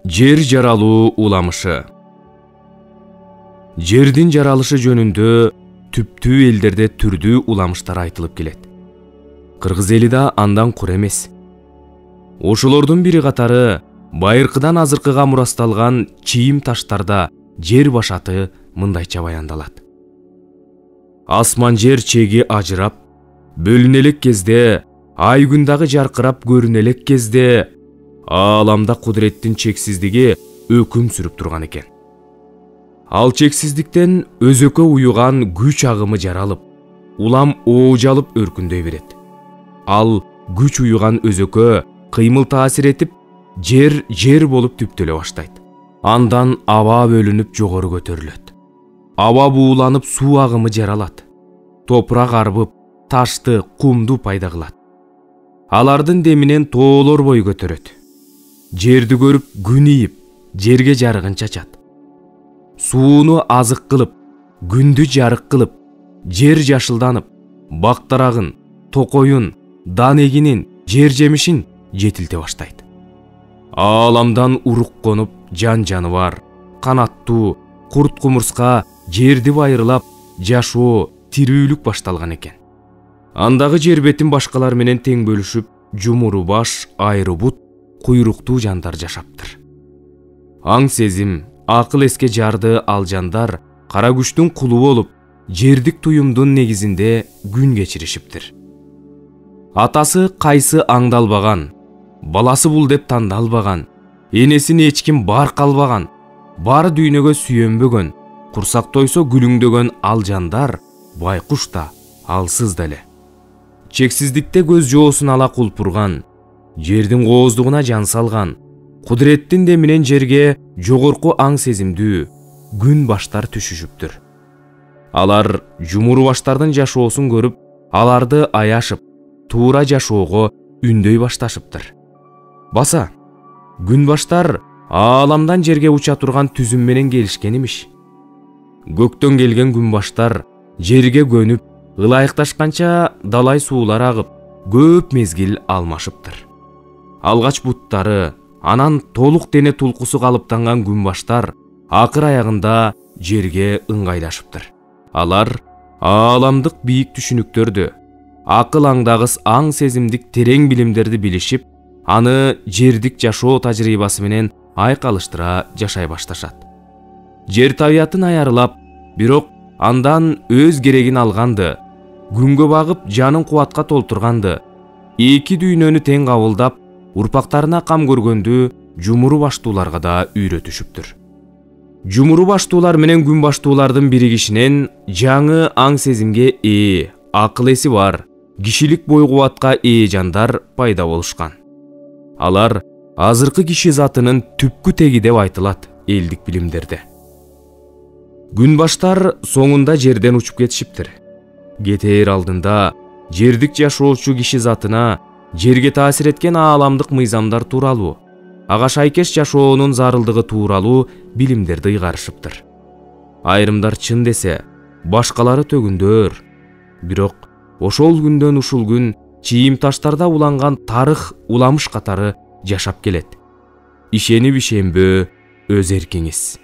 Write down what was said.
Жер жаралуу уламышы. Жердин жаралышы жөнүндө түптүү элдерде түрдүү уламыштар айтылып келет. Кыргыз эли да андан кур эмес. Ошолордун бири катары байыркыдан азыркыга мурасталган чийим таштарда жер башаты мындайча баяндалат. Асман жер чеги ажырап, бөлүнө элек кезде, ай күн дагы жаркырап көрүнө элек кезде, ааламда кудуреттин чексиздиги өкүм сүрүп турган экен. Ал чексиздиктен өзөккө уюган күч агымы жаралып, улам оожалып өркүндөй берет. Ал күч уюган өзөккө кыймыл таасир этип, жер болуп түптөлө баштайт. Андан аба бөлүнүп жогору көтөрүлөт. Аба бууланып суу агымы жаралат. Топурак арбып, ташты, кумду пайда кылат. Алардын деминен тоолор бой көтөрөт. Жерди көрүп күн ийип, жерге жарыгын чачат. Сууну азык кылып, күндү жарык кылып, жер жашылданып, бактарагын, токоюн, дан эгинин, жер жемишин жетилте баштайт. Ааламдан урук конуп, жаныбар, канаттуу, курт кумурска жерди байырлап, жашоо, тирүүлүк башталган экен. Андагы жер бетин башкалар менен тең бөлүшүп, жумуру баш, айры бут, куйруктуу жандар жашаптыр. Аң сезим, акыл эске жарды ал жандар кара күчтүн кулу болуп, жердик туюмдун негизинде күн кечиришиптир. Атасы кайсы аңдалбаган, баласы бул деп тандалбаган, энесин эч ким бар калбаган, бар дүйнөгө сүйөнбөгөн, курсак тойсо күлүңдөгөн ал жандар байкуш да, алсыз деле. Чексиздикте көз жоосун ала кулпурган, жердин кооздугуна жан салган, кудуреттин деминен жерге жогорку аң сезимдүү күн баштар түшүшүптүр. Алар жумуру баштардын жашоосун көрүп, аларды аяшып, туура жашоого үндөй башташыптыр. Баса, күн баштар ааламдан жерге уча турган түзүм менен келишкен имиш. Көктөн келген күн баштар жерге көнүп, ылайыкташканча далай суулар агып, көп мезгил алмашыптыр. Алгач буттары, анан толук дене тулкусу калыптанган күн баштар акыр аягында жерге ыңгайлашыптыр. Алар ааламдык бийик түшүнүктөрдү, акыл аңдагыс аң сезимдик терең билимдерди билишип, аны жердик жашоо тажрыйбасы менен айкалыштыра жашай башташат. Жер табиятын аярылап, бирок андан өз керегин алганды, күнгө багып жанын кубатка толтурганды, эки дүйнөнү тең кабылдап, урпактарына кам көргөндү жумуру баштууларга да үйрөтүшүптүр. Жумуру баштуулар менен күн баштуулардын биригишинен жаңы аң сезимге ээ, акыл эси бар, кишилик бой кубатка ээ жандар пайда болушкан. Алар азыркы киши затынын түпкү теги деп айтылат элдик билимдерде. Күн баштар соңунда жерден учуп кетишиптир. Кетээр алдында жердик жашоочу киши затына жерге таасир эткен ааламдык мыйзамдар тууралуу, ага шайкеш жашоонун зарылдыгы тууралуу билимдерди ыйгарышыптыр. Айрымдар чын десе, башкалары төгүндөр. Бирок ошол күндөн ушул күн чийим таштарда уланган тарых уламыш катары жашап келет. Ишенип ишенбөө өз эркиңиз.